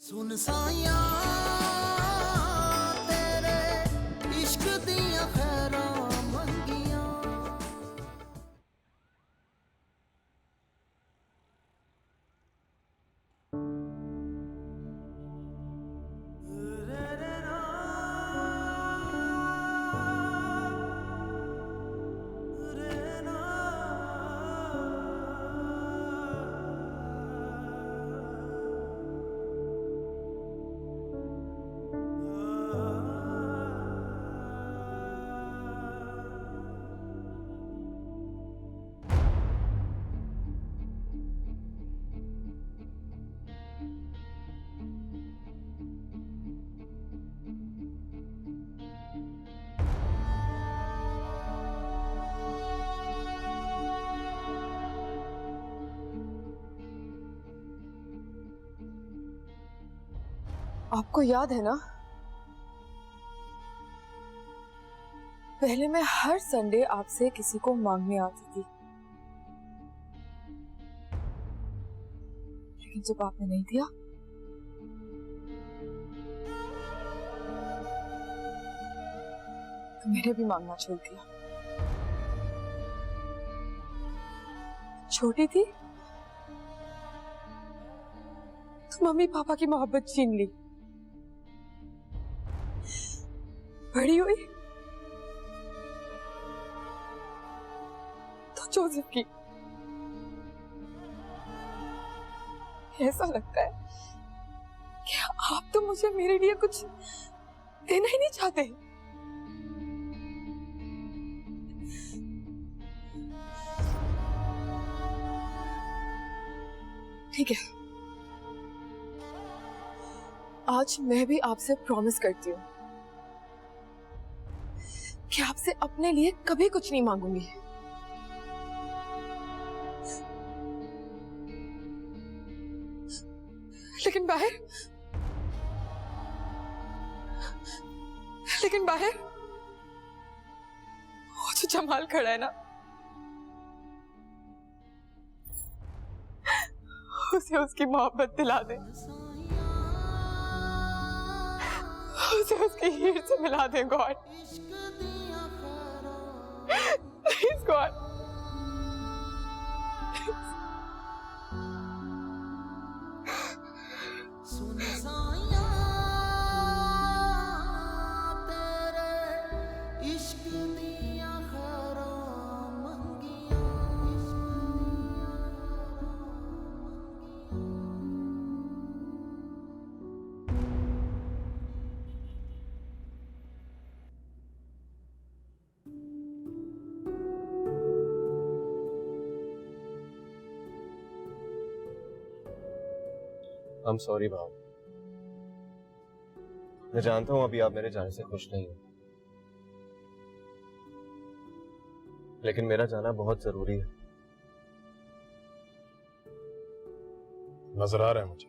सुन साया तेरे इश्क दिया खैरा मंगिया। आपको याद है ना, पहले मैं हर संडे आपसे किसी को मांगने आती थी, लेकिन जब आपने नहीं दिया तो मैंने भी मांगना छोड़ दिया। छोटी थी तो मम्मी पापा की मोहब्बत छीन ली, बड़ी हुई तो जोसेफ की। ऐसा लगता है कि आप तो मुझे मेरे लिए कुछ देना ही नहीं चाहते। ठीक है, आज मैं भी आपसे प्रॉमिस करती हूँ कि आपसे अपने लिए कभी कुछ नहीं मांगूंगी। लेकिन बाहर वो जो जमाल खड़ा है ना, उसे उसकी मोहब्बत दिला दे, उसे उसकी हीर से मिला दे। God please, God. सुन साया तेरे इश्क दिया खैरा मंगिया। I'm sorry भाव, मैं जानता हूं अभी आप मेरे जाने से खुश नहीं हो, लेकिन मेरा जाना बहुत जरूरी है। नजर आ रहा है मुझे,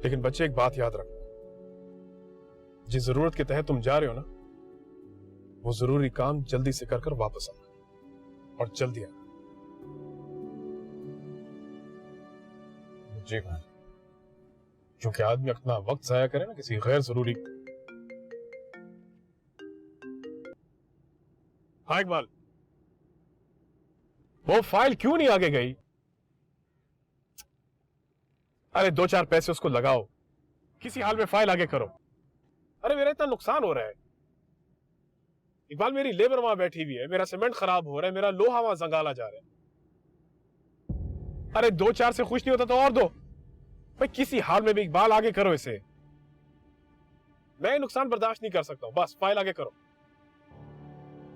लेकिन बच्चे एक बात याद रखना, जिस जरूरत के तहत तुम जा रहे हो ना, वो जरूरी काम जल्दी से कर वापस आना, और जल्दी आना। जी भाई, क्योंकि आदमी अपना वक्त जाया करे ना किसी गैर जरूरी। हाँ इकबाल, वो फाइल क्यों नहीं आगे गई? अरे 2-4 पैसे उसको लगाओ, किसी हाल में फाइल आगे करो। अरे मेरा इतना नुकसान हो रहा है इकबाल, मेरी लेबर वहां बैठी हुई है, मेरा सीमेंट खराब हो रहा है, मेरा लोहा वहां जंगाला जा रहा है। अरे 2-4 से खुश नहीं होता तो और दो भाई, किसी हाल में भी इकबाल आगे करो इसे। मैं नुकसान बर्दाश्त नहीं कर सकता हूं, बस फाइल आगे करो,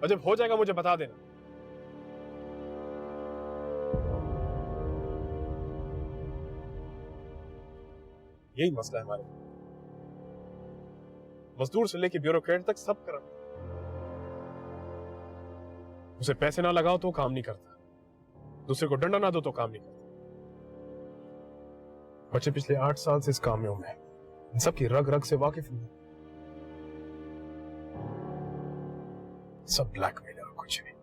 और जब हो जाएगा मुझे बता देना। यही मसला है हमारे, मजदूर से लेके ब्यूरोक्रेट तक सब कर, उसे पैसे ना लगाओ तो काम नहीं करता, दूसरे को डंडा ना दो तो काम नहीं करता। बच्चे पिछले 8 साल से इस काम में हूं मैं, इन सबकी रग रग से वाकिफ हूं। सब ब्लैकमेल और कुछ नहीं,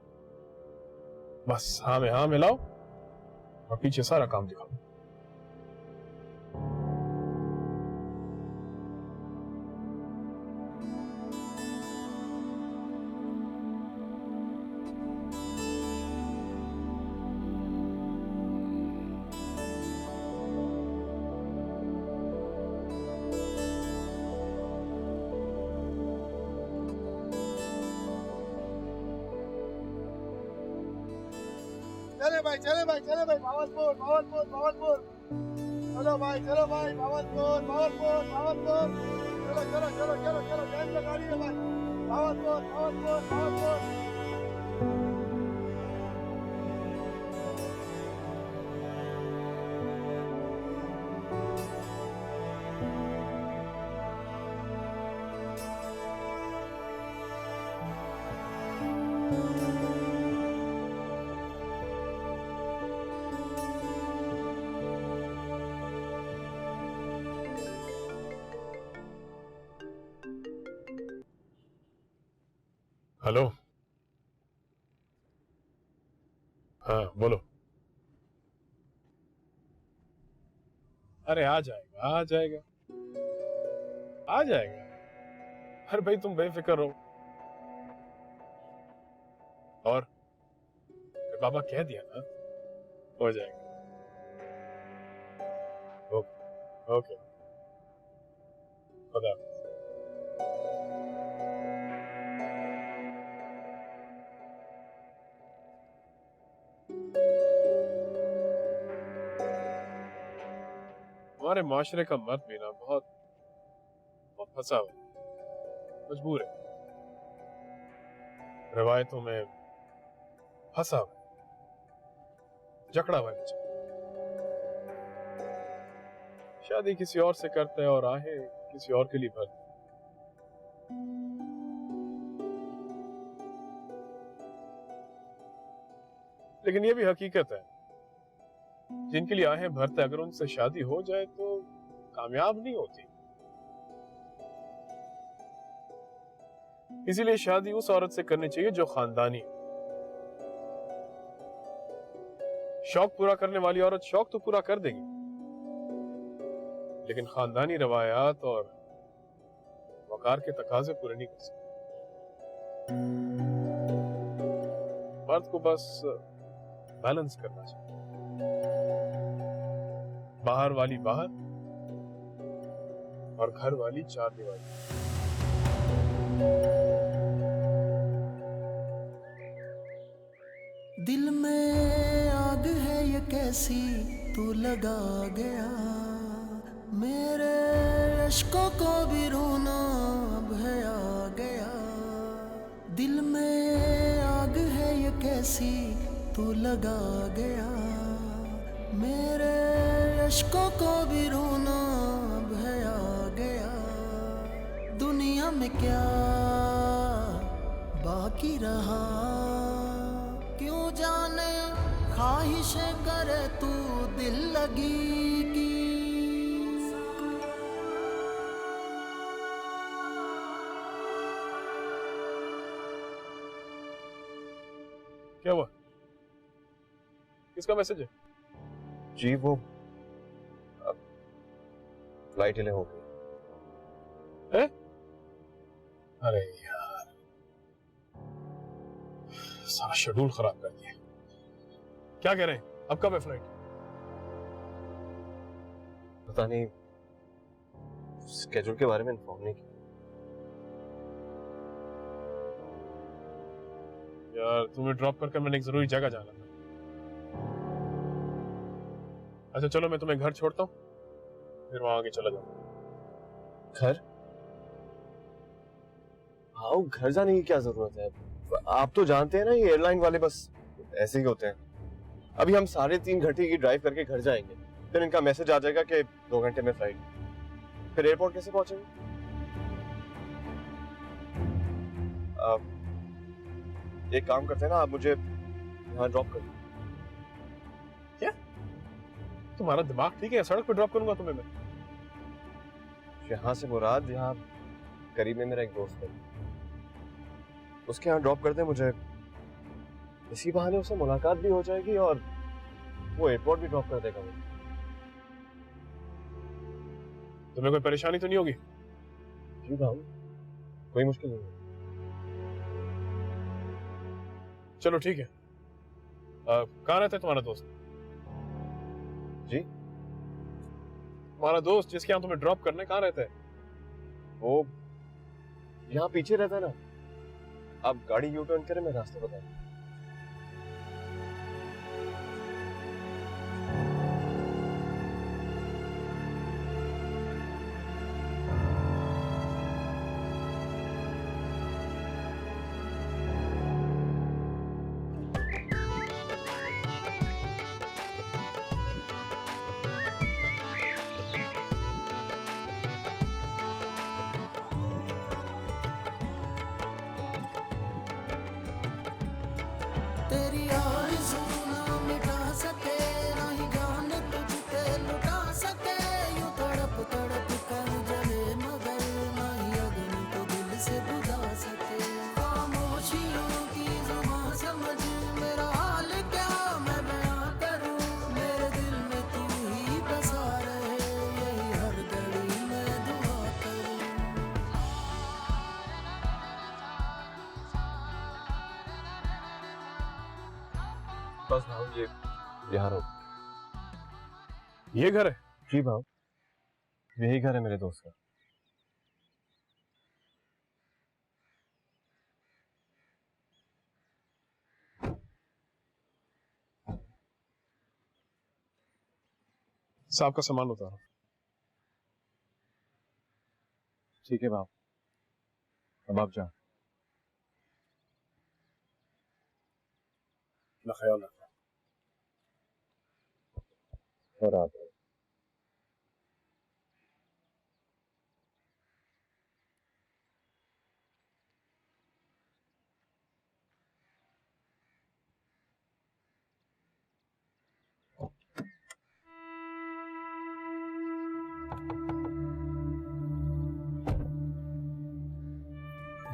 बस हाँ में हाँ मिलाओ और पीछे सारा काम दिखाओ। चले भाई भावलपुर चलो भाई भावलपुर चलो टाइम लगा रही है भाई भावलपुर हेलो। हाँ बोलो। अरे आ जाएगा। अरे भाई तुम बेफिक्र रहो। और बाबा कह दिया ना, हो जाएगा। ओके खुदा। हमारे माशरे का मर्द भी ना बहुत फंसा हुआ, मजबूर है, रिवायतों में फंसा हुआ, जकड़ा हुआ है। शादी किसी और से करता है और आहें किसी और के लिए भरता है। लेकिन ये भी हकीकत है, जिनके लिए आहें भरता है, अगर उनसे शादी हो जाए तो कामयाब नहीं होती। इसीलिए शादी उस औरत से करनी चाहिए जो खानदानी है। शौक पूरा करने वाली औरत शौक तो पूरा कर देगी, लेकिन खानदानी रवायात और वकार के तकाजे पूरे नहीं कर सकती। मर्द को बस बैलेंस करना चाहिए, बाहर वाली बाहर और घर वाली चार दीवारी। दिल में आग है ये कैसी तू लगा गया, मेरे अश्कों को भी रोना अब है आ गया। दिल में आग है ये कैसी तू लगा गया, मेरे अश्कों को भी रोना अब है आ गया। दुनिया में क्या बाकी रहा, क्यों जाने ख्वाहिशें करे तू दिल लगी की। क्या हुआ? किसका मैसेज है? जी वो फ्लाइट डिले हो गई है? अरे यार, सारा शेड्यूल खराब कर दिया। क्या कह रहे हैं? अब कब है फ्लाइट? पता नहीं, स्केड्यूल के बारे में इन्फॉर्म नहीं किया। यार तुम्हें ड्रॉप करके मैंने एक जरूरी जगह जाना था। अच्छा चलो मैं तुम्हें घर छोड़ता हूँ, फिर वहां आगे चला जाऊंगा। घर? हाँ, घर जाने की क्या जरूरत है? आप तो जानते हैं ना, ये एयरलाइन वाले बस ऐसे ही होते हैं। अभी हम 3.5 घंटे की ड्राइव करके घर जाएंगे, फिर इनका मैसेज आ जाएगा कि 2 घंटे में फ्लाइट। फिर एयरपोर्ट कैसे पहुंचेंगे? एक काम करते हैं ना, आप मुझे यहाँ ड्रॉप कर दो। क्या तुम्हारा दिमाग ठीक है? सड़क पे ड्रॉप करूंगा तुम्हें मैं? यहाँ से मुराद, यहाँ करीब में मेरा एक दोस्त है, उसके यहाँ ड्रॉप कर दे मुझे। इसी बहाने उससे मुलाकात भी हो जाएगी और वो एयरपोर्ट भी ड्रॉप कर देगा मुझे। तुम्हें कोई परेशानी तो नहीं होगी? जी भाई, कोई मुश्किल नहीं है। चलो ठीक है। कहाँ रहता है तुम्हारा दोस्त? जी? तुम्हारा दोस्त जिसके यहाँ तुम्हें ड्रॉप करने, कहाँ रहता है? वो यहाँ पीछे रहता है ना। आप गाड़ी यू टर्न करें, मैं रास्ता बताऊं। तेरी आरज़ू ना मिटा सके, ना ही जान तुझ पे लुटा सके। यूं तड़प तड़प कर जले मगर ना ही अग्नि को दिल से बुझा सके। खामोशियों की जुबां समझ मेरा हाल क्या मैं बयां करूं। मेरे दिल में तू ही बसा रहे, यही हर घड़ी मैं दुआ करूं। बस भाव ये यहाँ रहो। ये घर है? जी भाव, यही घर है मेरे दोस्त का। साहब का सामान उतारो। ठीक है भाव, अब आप जाओ। अपना ख्याल रखना। और आप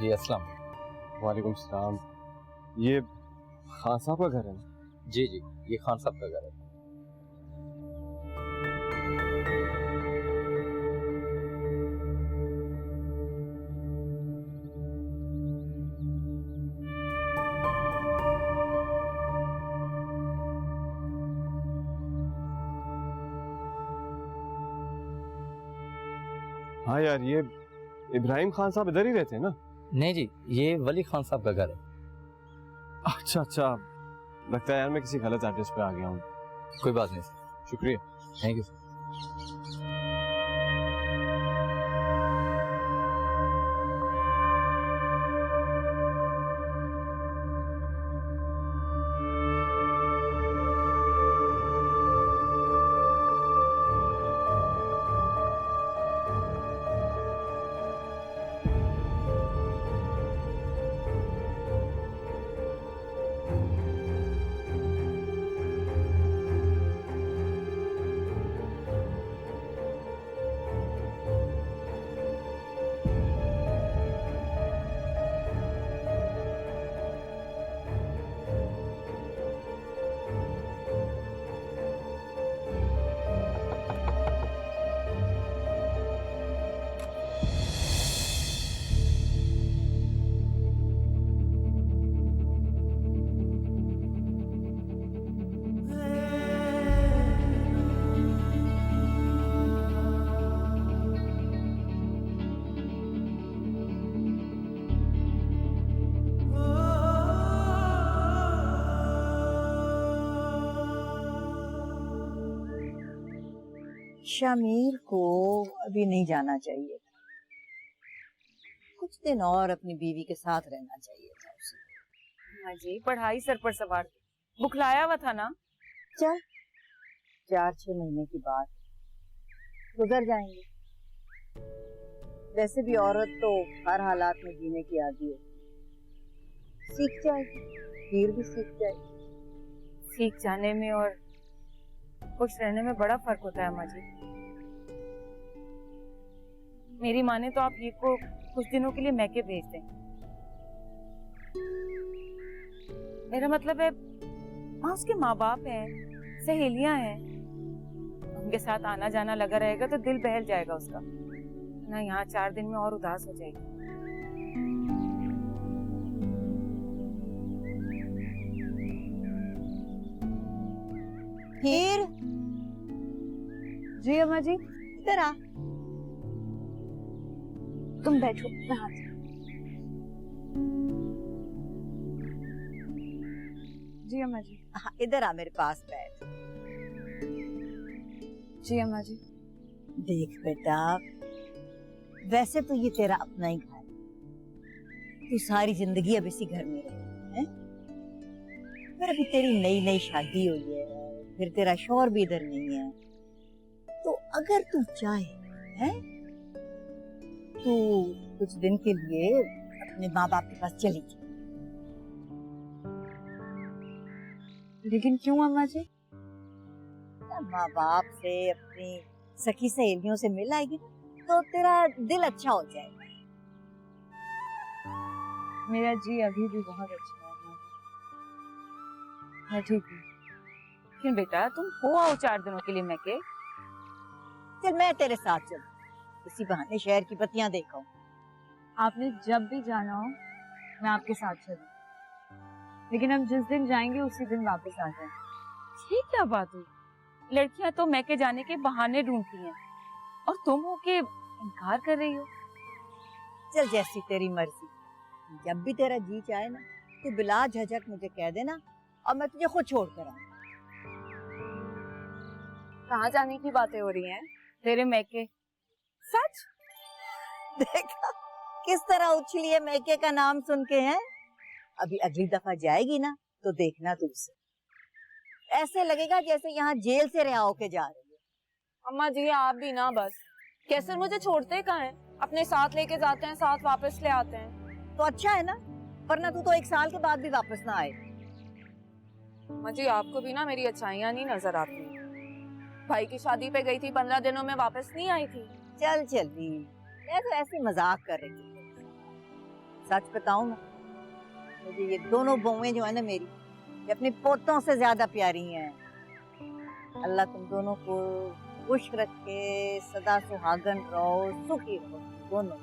जी अस्सलाम। वालेकुम सलाम। ये खान साहब का घर है ना? जी जी, ये खान साहब का घर है। हाँ यार, ये इब्राहिम खान साहब इधर ही रहते हैं ना? नहीं जी, ये वली खान साहब का घर है। अच्छा अच्छा, लगता है यार मैं किसी गलत एड्रेस पे आ गया हूँ। कोई बात नहीं सर। शुक्रिया। Thank you sir. शमीर को अभी नहीं जाना चाहिए था, कुछ दिन और अपनी बीवी के साथ रहना चाहिए था उसे। हाँ जी, पढ़ाई सर पर सवार थी, बुखलाया हुआ था ना। चल 4-6 महीने की बात गुजर जाएंगे। वैसे भी औरत तो हर हालात में जीने की आदी है, सीख जाएगी, फिर भी सीख जाएगी। सीख जाने में और खुश रहने में बड़ा फर्क होता है अम्मा जी। मेरी माँ ने तो आप ये को कुछ दिनों के लिए मैके भेज दें। मेरा मतलब है वहाँ उसके माँ बाप हैं, सहेलियां हैं, उनके साथ आना जाना लगा रहेगा तो दिल बहल जाएगा उसका ना। यहाँ 4 दिन में और उदास हो जाएगी। फिर जी अम्मा जी। इधर आ, तुम बैठो, मैं हाथ। जी अम्मा जी। हाँ, इधर आ मेरे पास बैठ। जी अम्मा जी। देख बेटा, वैसे तो ये तेरा अपना ही घर है, तू सारी जिंदगी अब इसी घर में रहे हैं? पर अभी तेरी नई नई शादी हुई है, फिर तेरा शौहर भी इधर नहीं है, तो अगर तू चाहे हैं तू कुछ दिन के लिए अपने माँ बाप के पास चली जा। लेकिन क्यों अम्मा जी? माँ बाप से अपनी सखी सहेलियों से मिल आएगी ना, तो तेरा दिल अच्छा हो जाएगा। मेरा जी अभी भी बहुत अच्छा है अम्मा जी, मैं ठीक हूँ। लेकिन बेटा तुम हो आओ 4 दिनों के लिए मैके। चल मैं तेरे साथ चल, इसी बहाने शहर की बत्तियां देखा। आपने जब भी जाना हो मैं आपके साथ चलूं, लेकिन हम जिस दिन जाएंगे उसी दिन वापस आ जाएं। ठीक क्या बात हुई? लड़कियां तो मैके जाने के बहाने ढूंढती हैं और तुम हो के इनकार कर रही हो। चल जैसी तेरी मर्जी, जब भी तेरा जी चाहे ना तू बिला झिझक मुझे कह देना और मैं तुझे खुद छोड़ कर आऊं। कहाँ जाने की बातें हो रही हैं? तेरे मैके? सच? देखा किस तरह उछली है मैके का नाम सुन के। हैं अभी अगली दफा जाएगी ना तो देखना तू उसे, ऐसे लगेगा जैसे यहाँ जेल से रिहा होके जा रही है। अम्मा जी आप भी ना बस, कैसर मुझे छोड़ते कहाँ हैं? अपने साथ लेके जाते हैं, साथ वापस ले आते हैं। तो अच्छा है ना, वरना तू तो 1 साल के बाद भी वापस ना आए। अम्मा जी आपको भी ना मेरी अच्छाइयाँ नहीं नजर आती। भाई की शादी पे गई थी, 15 दिनों में वापस नहीं आई थी। चल चली, मैं तो ऐसे मजाक कर रही थी। सच बताऊं ना, मुझे ये दोनों बहुएं जो है ना मेरी, ये अपने पोतों से ज्यादा प्यारी हैं। अल्लाह तुम दोनों को खुश रखे, सदा सुहागन रहो, सुखी रहो दोनों।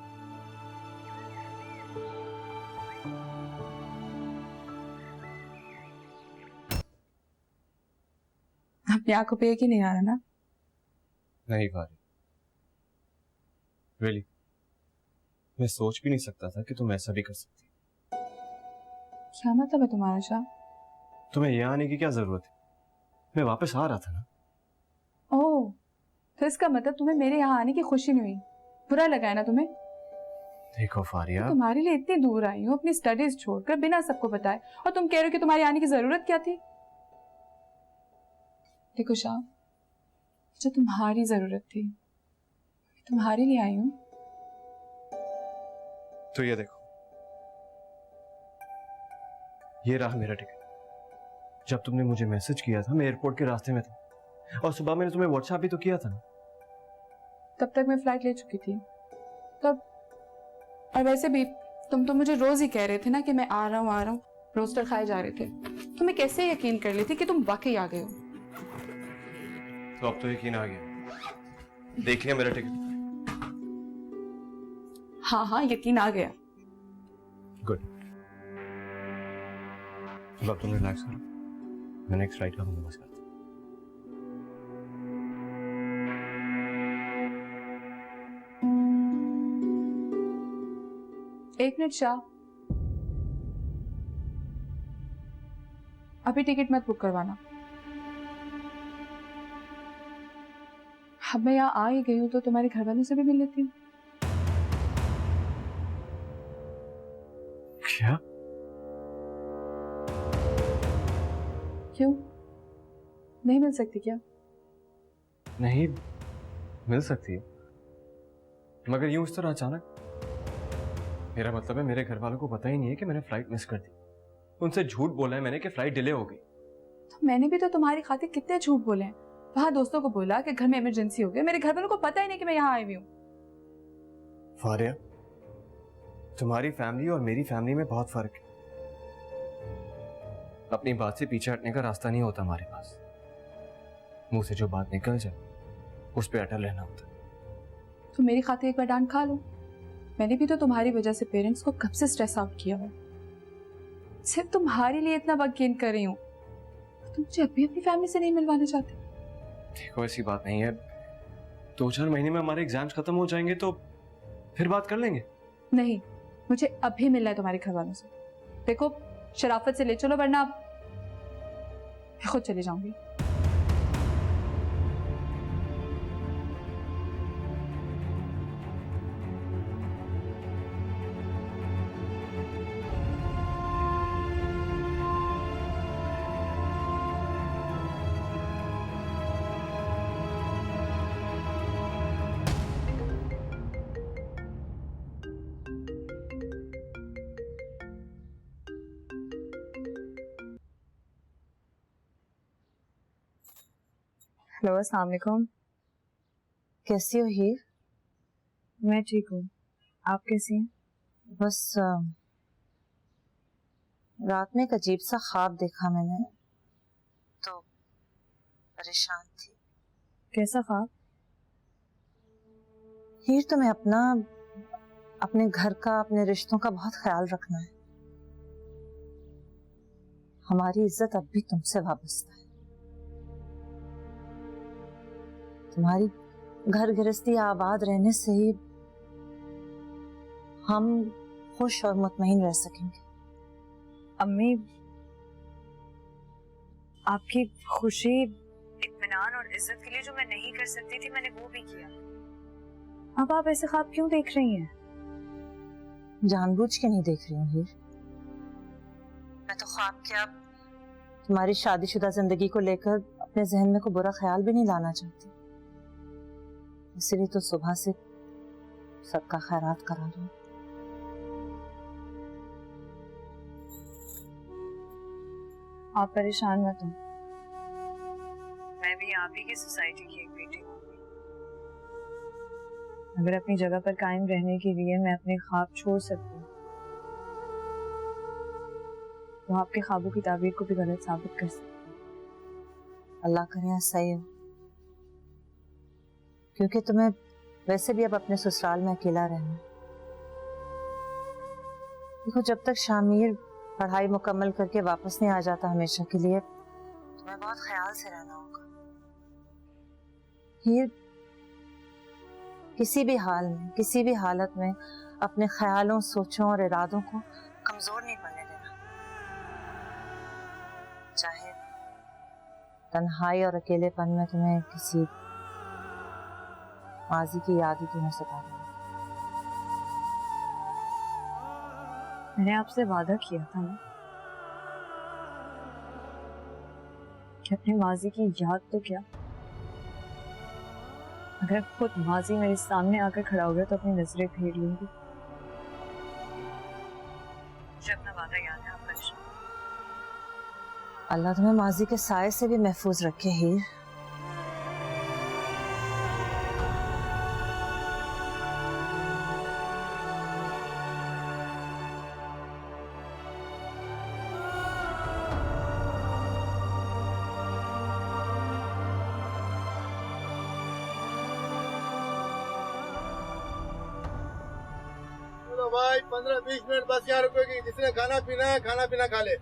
अपनी आंखों पे यकीन नहीं आ रहा ना? नहीं भारी, रियली मैं सोच भी नहीं सकता था कि तुम ऐसा भी कर सकती। क्या मतलब है तुम्हारा शाह? तुम्हें यहाँ आने की क्या जरूरत है? मैं वापस आ रहा था ना। ओह, तो इसका मतलब तुम्हें मेरे यहाँ आने की खुशी नहीं हुई, बुरा लगा है ना तुम्हें? देखो फारिया, तुम्हारे लिए इतनी दूर आई हूँ अपनी स्टडीज छोड़कर बिना सबको बताए, और तुम कह रहे हो कि तुम्हारे आने की जरूरत क्या थी? देखो शाह, जो तुम्हारी जरूरत थी तुम्हारे लिए आई हूँ। तो ये देखो, ये रहा मेरा टिकट। जब तुमने मुझे मैसेज किया था मैं एयरपोर्ट के रास्ते में था, और सुबह मैंने तुम्हें व्हाट्सएप भी तो किया था ना। तब तक मैं फ्लाइट ले चुकी थी तब। और वैसे भी तुम तो मुझे रोज ही कह रहे थे ना कि मैं आ रहा हूँ, रोस्टर खाए जा रहे थे। तो मैं कैसे यकीन कर लेती कि तुम वाकई आ गए हो? तो अब तो यकीन आ गया। देख लिया मेरा टिकट? हाँ यकीन आ गया। गुड। अब तुम रिलैक्स करो, मैं नेक्स्ट फ्लाइट का बंदोबस्त करता हूँ। एक मिनट शाह, अभी टिकट मत बुक करवाना। अब मैं यहाँ आ ही गई हूँ तो तुम्हारे घर वालों से भी मिल लेती हूँ। क्या? क्यों नहीं मिल सकती क्या? नहीं मिल सकती है, मगर यूं इस तरह अचानक। मेरा मतलब है मेरे घर वालों को पता ही नहीं है कि मैंने फ्लाइट मिस कर दी। उनसे झूठ बोला है मैंने कि फ्लाइट डिले हो गई। तो मैंने भी तो तुम्हारी खातिर कितने झूठ बोले हैं। वहां दोस्तों को बोला कि घर में इमरजेंसी हो गई, मेरे घर वालों को पता ही नहीं कि मैं यहाँ आई हुई हूँ। फारिया, तुम्हारी फैमिली और मेरी फैमिली में बहुत फर्क है। अपनी बात से पीछे हटने का रास्ता नहीं होता हमारे पास। मुंह से जो बात निकल जाए उस पर अटल रहना होता। तो मेरी खातिर एक बार डांट खा लो। मैंने भी तो तुम्हारी वजह से पेरेंट्स को कब से स्ट्रेस आउट किया हुआ। सिर्फ तुम्हारे लिए इतना वक्त गेन कर रही हूँ, तुम मुझे अभी अपनी फैमिली से नहीं मिलवाना चाहते? देखो ऐसी बात नहीं है, 2-4 महीने में हमारे एग्जाम्स खत्म हो जाएंगे तो फिर बात कर लेंगे। नहीं, मुझे अभी मिलना है तुम्हारे घर वालों से। देखो शराफत से ले चलो, वरना मैं खुद चली जाऊंगी। हेलो, अस्सलाम वालेकुम। कैसी हो हीर? मैं ठीक हूँ, आप कैसी हैं? बस रात में एक अजीब सा ख्वाब देखा मैंने, तो परेशान थी। कैसा ख्वाब? हीर, तुम्हें अपने घर का, अपने रिश्तों का बहुत ख्याल रखना है। हमारी इज्जत अब भी तुमसे वाबस्ता है। तुम्हारी घर गृहस्थी आबाद रहने से ही हम खुश और मुतमईन रह सकेंगे। अम्मी, आपकी खुशी, इत्मीनान और इज्जत के लिए जो मैं नहीं कर सकती थी, मैंने वो भी किया। अब आप ऐसे ख्वाब क्यों देख रही हैं? जानबूझ के नहीं देख रही हूँ हीर। मैं तो ख्वाब क्या, तुम्हारी शादीशुदा जिंदगी को लेकर अपने जहन में कोई बुरा ख्याल भी नहीं लाना चाहती। इसीलिए तो सुबह से सबका खैरात करा रही हूँ। आप परेशान मत हो, मैं भी आप ही की सोसाइटी की एक बेटी हूँ। अगर अपनी जगह पर कायम रहने के लिए मैं अपने ख्वाब छोड़ सकती हूँ, तो आपके ख्वाबों की ताबीर को भी गलत साबित कर सकती हूँ। अल्लाह करे ऐसा ही हो, क्योंकि तुम्हें वैसे भी अब अपने ससुराल में अकेला रहना है। देखो, जब तक शामिर पढ़ाई मुकम्मल करके वापस नहीं आ जाता हमेशा के लिए, तुम्हें बहुत ख्याल से रहना होगा। हीर, किसी भी हाल में, किसी भी हालत में अपने ख्यालों, सोचों और इरादों को कमजोर नहीं पड़ने देना। चाहे तन्हाई और अकेलेपन में तुम्हें किसी माजी की याद ही क्यों न सता रही। मैंने आपसे वादा किया था ना कि अपने माजी की याद तो क्या, अगर खुद माजी मेरे सामने आकर खड़ा हो गया तो अपनी नजरें फेर लूंगी। मुझे अपना वादा याद है, आप परेशान। अल्लाह तुम्हें माजी के साए से भी महफूज रखे हीर। चलो भाई, 15-20 मिनट बस यहाँ रुकेगी। जिसने खाना पीना है, खाना पीना खा ले।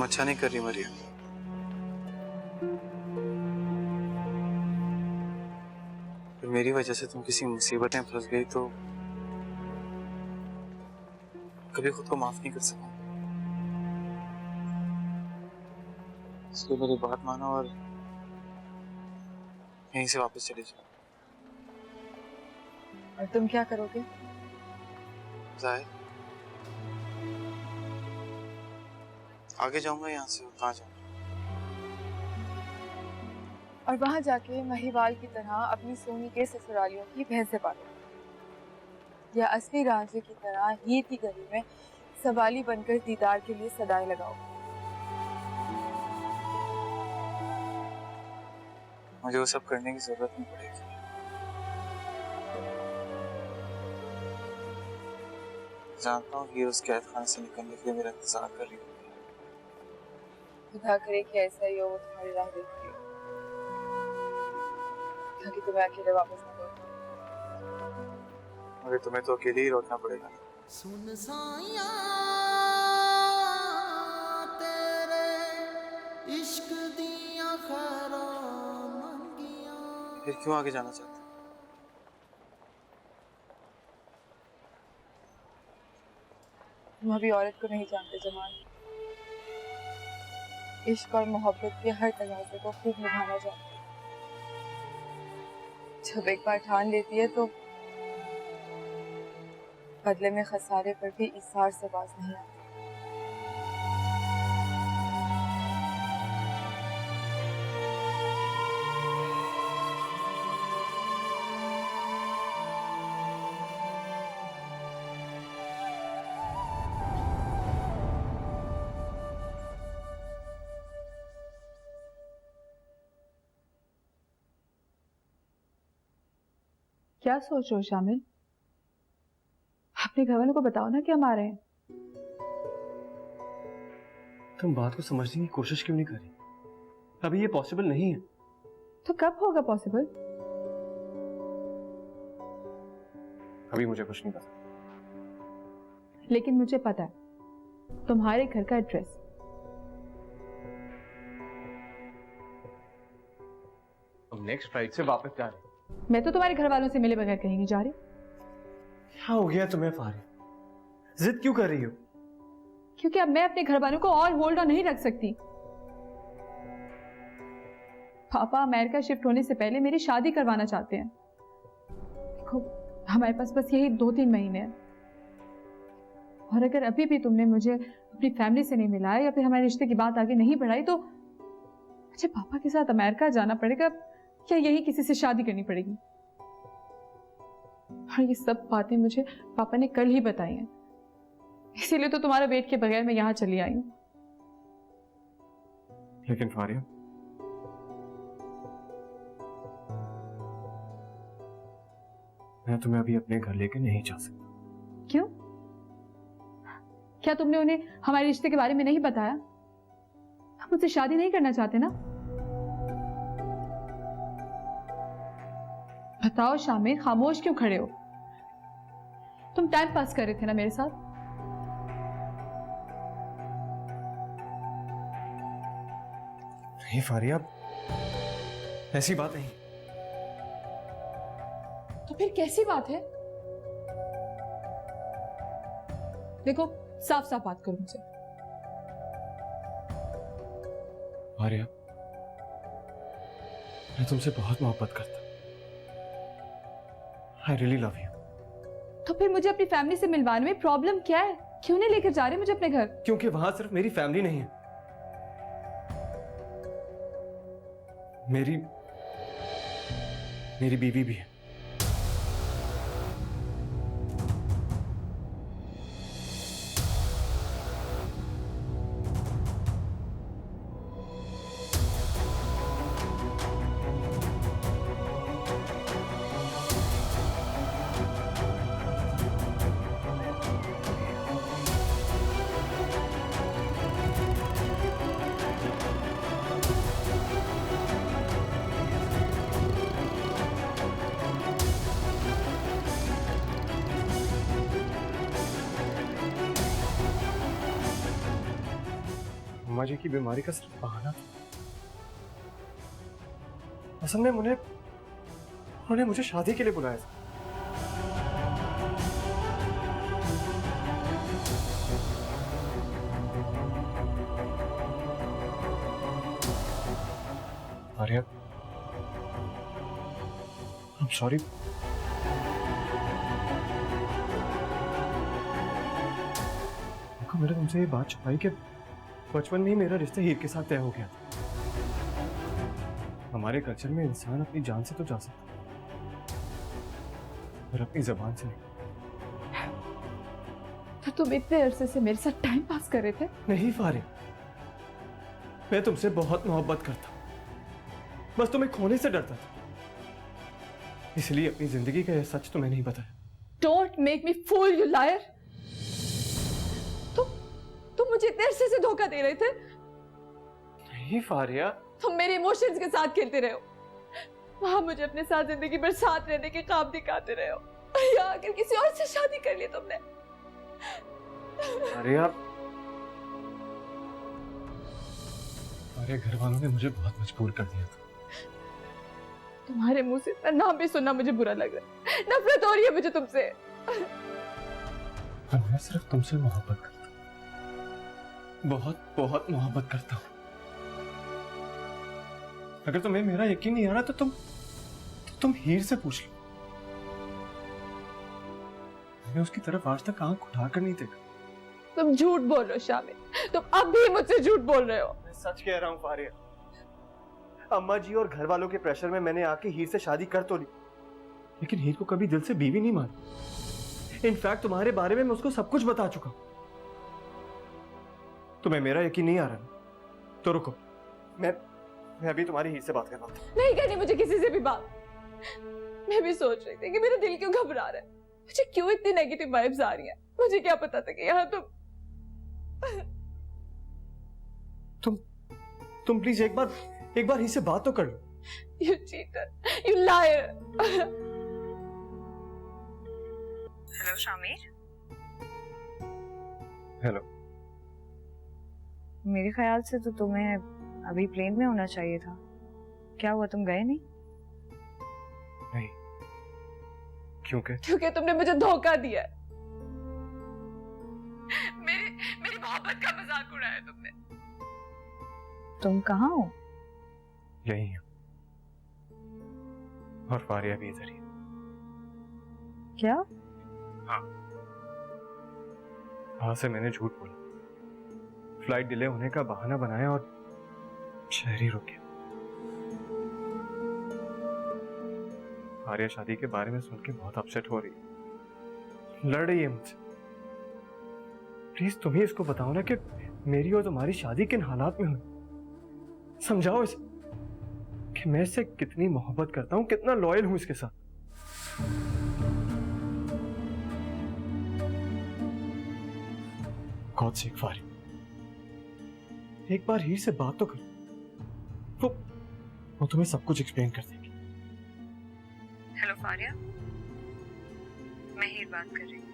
अच्छा नहीं कर रही मरियम। फिर मेरी वजह से तुम किसी मुसीबत में फंस गई तो कभी खुद को माफ नहीं कर सकूं। इसलिए मेरी बात मानो और यहीं से वापस चले जाओ। और तुम क्या करोगे? जाहिर आगे जाऊंगा यहाँ से, और कहाँ जाऊंगा? और वहां जाके महिवाल की तरह अपनी सोनी के ससुरालियों की भैंसे पालो, या असली रांझे की तरह हीर की गली में सवाली बनकर दीदार के लिए सदाएं लगाओ। मुझे वो सब करने की जरूरत नहीं पड़ेगी। जानता हूँ हीर उस कैद खाने से निकलने के लिए मेरा इंतजार कर रही है। खुदा करे कि ऐसा ही हो, वो तुम्हारी राह देख रही हो, ताकि तुम्हें अकेले वापस न लौट। मगर तुम्हें तो अकेले ही लौटना पड़ेगा ना। सुन साया तेरे इश्क दिया खैरा मंगिया। फिर क्यों आगे जाना चाहते हो? तुम अभी औरत को नहीं जानते जमाल। इश्क और मोहब्बत के हर तगाजे को खूब निभाना जानते। जब एक बार ठान लेती है तो बदले में खसारे पर भी इसार से बाज नहीं आती। क्या सोच रहे हो शामिल? अपने घर वालों को बताओ ना कि हम आ रहे हैं। तुम बात को समझने की कोशिश क्यों नहीं कर रही? अभी ये पॉसिबल नहीं है। तो कब होगा पॉसिबल? अभी मुझे कुछ नहीं पता। लेकिन मुझे पता है तुम्हारे घर का एड्रेस। हम नेक्स्ट फ्लाइट से वापस जा रहे हैं। मैं तो तुम्हारे घर वालों से मिले बगैर कहीं नहीं जा रही। क्या हो गया तुम्हें फारिया? जिद क्यों कर रही हो? क्योंकि अब मैं अपने घर वालों को और होल्ड ऑन नहीं रख सकती। पापा अमेरिका शिफ्ट होने से पहले मेरी शादी करवाना चाहते हैं। देखो हमारे पास बस यही 2-3 महीने हैं, और अगर अभी भी तुमने मुझे अपनी फैमिली से नहीं मिलाया या फिर हमारे रिश्ते की बात आगे नहीं बढ़ाई तो मुझे पापा के साथ अमेरिका जाना पड़ेगा या यही किसी से शादी करनी पड़ेगी। और ये सब बातें मुझे पापा ने कल ही बताई हैं, इसीलिए तो तुम्हारा वेट के बगैर मैं यहां चली आई हूं। लेकिन फारिया, मैं तुम्हें अभी अपने घर लेकर नहीं जा सकता। क्यों? क्या तुमने उन्हें हमारे रिश्ते के बारे में नहीं बताया? हम मुझसे शादी नहीं करना चाहते ना? बताओ शामिल, खामोश क्यों खड़े हो? तुम टाइम पास कर रहे थे ना मेरे साथ? नहीं फारिया, ऐसी बात नहीं। तो फिर कैसी बात है? देखो साफ साफ बात करो मुझसे। फारिया, मैं तुमसे बहुत मोहब्बत करता हूं। I really love you. तो फिर मुझे अपनी फैमिली से मिलवाने में प्रॉब्लम क्या है? क्यों नहीं लेकर जा रहे मुझे अपने घर? क्योंकि वहां सिर्फ मेरी फैमिली नहीं है, मेरी बीवी भी है। अम्मा जी की बीमारी का सिर्फ बहाना था। असल में उन्होंने मुझे शादी के लिए बुलाया था। Arya, I'm sorry। देखो मैंने तुमसे ये बात छुपाई कि बचपन में ही मेरा रिश्ता हीर के साथ तय हो गया था। हमारे कल्चर में इंसान अपनी जान से तो जा सकता है, पर अपनी जबान से नहीं। तो तुम इतने अरसे से मेरे साथ टाइम पास कर रहे थे? नहीं फारिया, मैं तुमसे बहुत मोहब्बत करता हूं, बस तुम्हें खोने से डरता था, इसलिए अपनी जिंदगी का यह सच तुम्हें नहीं बताया। Don't make me fool, you liar! तुम मुझे इतने अरसे से धोखा दे रहे थे? नहीं फारिया, तुम मेरे इमोशंस के साथ खेलते रहे हो। वहां मुझे अपने साथ जिंदगी भर साथ रहने के ख्वाब दिखाते रहे हो, या अगर किसी और से शादी कर ली तुमने। फारिया, घर वालों ने मुझे बहुत मजबूर कर दिया था। तुम्हारे मुंह से इतना नाम भी सुनना मुझे बुरा लग रहा है। नफरत हो रही है मुझे तुमसे। मैं सिर्फ तुमसे मोहब्बत करता हूँ, बहुत बहुत मोहब्बत करता हूँ। अगर तुम्हें मेरा यकीन नहीं आ रहा तो तुम हीर से पूछ लो, मैंने उसकी तरफ आज तक आंख उठाकर नहीं देखा। तुम झूठ बोल रहे हो शामिर, तुम अब भी मुझसे झूठ बोल रहे हो। मैं सच कह रहा हूँ फारिया, अम्मा जी और घर वालों के प्रेशर में मैंने आके हीर से शादी कर तो ली, लेकिन हीर को कभी दिल से बीवी नहीं मानी। इनफैक्ट तुम्हारे बारे में मैं उसको सब कुछ बता चुका हूं। तुम्हें मेरा यकीन नहीं आ रहा ना? तो रुको, मैं अभी तुम्हारी हीर से बात कर रहा हूँ। नहीं करनी मुझे किसी से भी बात। मैं भी सोच रही थी कि मेरा दिल क्यों घबरा रहा है, मुझे क्यों इतनी नेगेटिव वाइब्स आ रही हैं। मुझे क्या पता था कि यहाँ तुम प्लीज एक बार हीर से बात तो कर लो। You cheater, you liar. Hello Shamir. Hello. मेरे ख्याल से तो तुम्हें अभी प्लेन में होना चाहिए था। क्या हुआ, तुम गए नहीं? नहीं। क्योंकि तुमने मुझे धोखा दिया। मेरी मोहब्बत का मजाक उड़ाया तुमने। तुम कहाँ हो? यही हूँ, और फारिया भी इधर ही। क्या? वहां से मैंने झूठ बोला, फ्लाइट डिले होने का बहाना बनाया और शहर ही रुक गया। फारिया शादी के बारे में सुन के बहुत अपसेट हो रही है, लड़ रही है मुझसे। प्लीज तुम ही इसको बताओ ना कि मेरी और तुम्हारी शादी किन हालात में हुई। समझाओ इसे कि मैं इससे कितनी मोहब्बत करता हूं, कितना लॉयल हूं इसके साथ। गॉड सेक फारिया, एक बार हीर से बात तो करो, वो तुम्हें सब कुछ एक्सप्लेन कर देगी। हेलो फारिया, मैं हीर बात कर रही हूँ।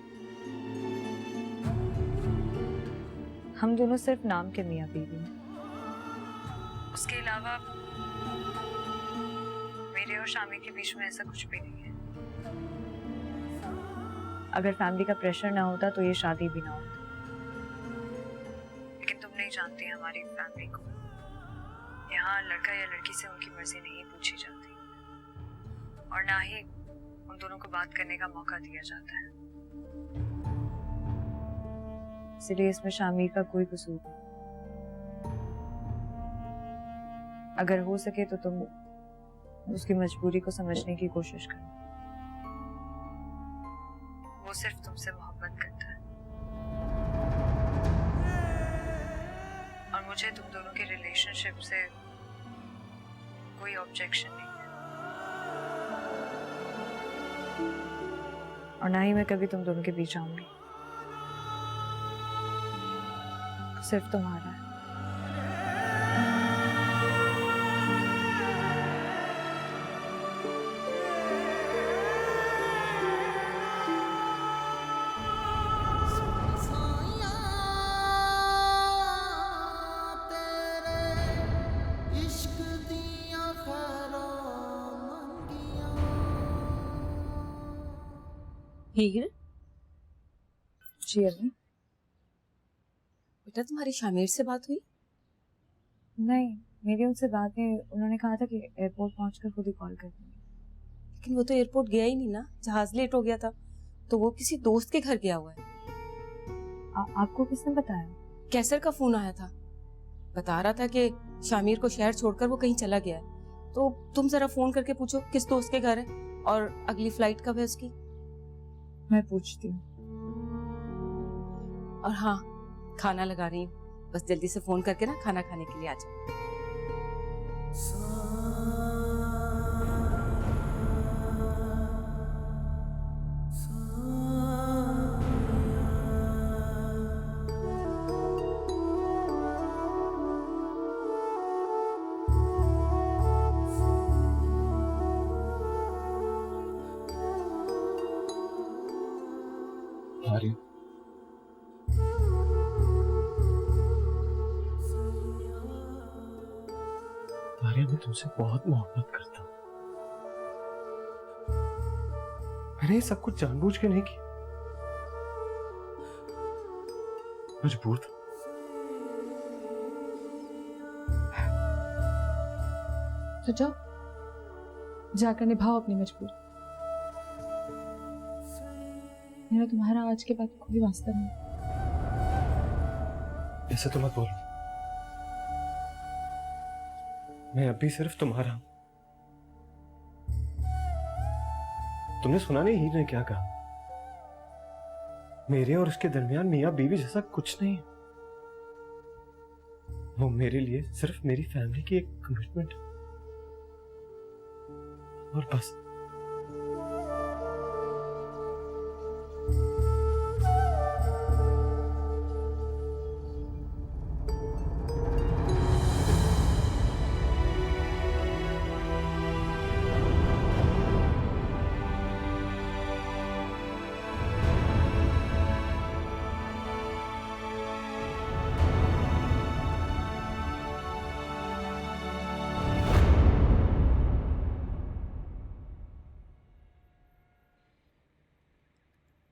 हम दोनों सिर्फ नाम के मियाँ बीवी हैं। उसके अलावा मेरे और शामिर के बीच में ऐसा कुछ भी नहीं है। अगर फैमिली का प्रेशर ना होता तो ये शादी भी ना होती। लेकिन तुम नहीं जानती हमारी फैमिली को। यहाँ लड़का या लड़की से उनकी मर्जी नहीं पूछी जाती, और ना ही उन दोनों को बात करने का मौका दिया जाता है। इसलिए इसमें शामिर का कोई कसूर नहीं। अगर हो सके तो तुम उसकी मजबूरी को समझने की कोशिश करो। वो सिर्फ तुमसे मोहब्बत करता है, और मुझे तुम दोनों के रिलेशनशिप से कोई ऑब्जेक्शन नहीं है, और ना ही मैं कभी तुम दोनों के बीच आऊंगी। सिर्फ तुम्हारा है। हीर, जी अली। बेटा तुम्हारी शामिर से बात हुई? नहीं, मेरी उनसे बात नहीं। उन्होंने कहा था कि एयरपोर्ट पहुंचकर खुद ही कॉल कर देंगे। लेकिन वो तो एयरपोर्ट गया ही नहीं ना, जहाज लेट हो गया था, तो वो किसी दोस्त के घर गया हुआ है। आपको किसने बताया? कैसर का फोन आया था, बता रहा था कि शामिर को शहर छोड़कर वो कहीं चला गया है। तो तुम जरा फोन करके पूछो किस दोस्त के घर है और अगली फ्लाइट कब है उसकी। मैं पूछती हूँ। और हाँ, खाना लगा रही हूँ, बस जल्दी से फोन करके ना खाना खाने के लिए आ जाओ। आर्या, मैं तुमसे बहुत मोहब्बत करता हूँ। मैंने ये सब कुछ जानबूझ के नहीं किया, मजबूर था। तो जाकर निभाओ अपनी मजबूरी। मेरा तुम्हारा आज के बाद कोई वास्ता नहीं। ऐसे तो मत बोलो, मैं अभी सिर्फ तुम्हारा हूं। तुमने सुना नहीं हीर ने क्या कहा? मेरे और उसके दरमियान मियां बीवी जैसा कुछ नहीं है। वो मेरे लिए सिर्फ मेरी फैमिली की एक कमिटमेंट है और बस।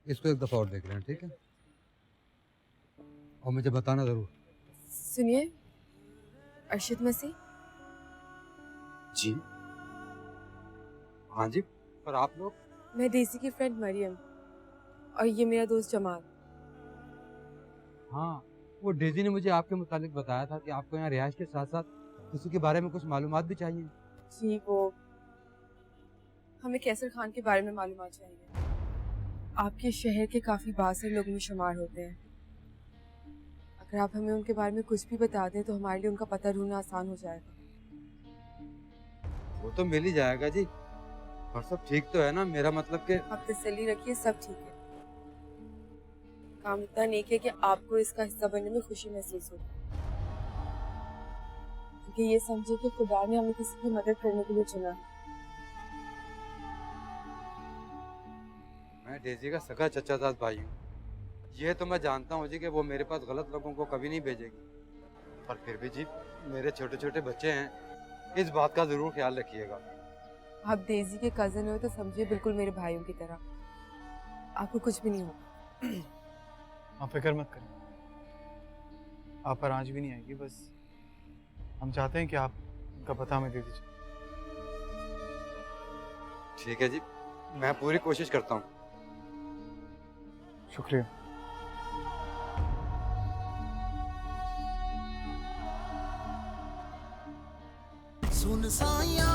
इसको एक दफा और देख लें, ठीक है? और मुझे बताना जरूर। सुनिए, अर्शद मसीह। जी हाँ जी, पर आप लोग? मैं डेजी की फ्रेंड मरियम और ये मेरा दोस्त जमाल। हाँ, वो डेजी ने मुझे आपके मुतालिक बताया था कि आपको यहाँ रिहाइश के साथ साथ किसी के बारे में कुछ मालूमात भी चाहिए। जी, वो हमें कैसर खान के बारे में मालूमात चाहिए। आपके शहर के काफी बासर लोग में शुमार होते हैं। अगर आप हमें उनके बारे में कुछ भी बता दें तो हमारे लिए उनका पता ढूंढना आसान हो जाएगा। वो तो मिल ही जाएगा जी, और सब ठीक तो है ना? मेरा मतलब कि आप तसल्ली रखिए, सब ठीक है। काम इतना नेक है कि आपको इसका हिस्सा बनने में खुशी महसूस होगी, क्योंकि ये समझे कि खुदा ने हमें किसी की मदद करने के लिए चुना है। मैं डेजी का सगा चचाजाद भाई हूँ। ये तो मैं जानता हूँ जी कि वो मेरे पास गलत लोगों को कभी नहीं भेजेगी, पर फिर भी जी मेरे छोटे छोटे बच्चे हैं, इस बात का जरूर ख्याल रखिएगा। आप डेजी के कजन हो तो समझिए बिल्कुल मेरे भाइयों की तरह, आपको कुछ भी नहीं होगा। आप फिक्र मत करें, आप पर आँच भी नहीं आएगी। बस हम चाहते हैं कि आप उनका पता हमें दे दीजिए। ठीक है जी, मैं पूरी कोशिश करता हूँ। शुक्रिया। सुन साया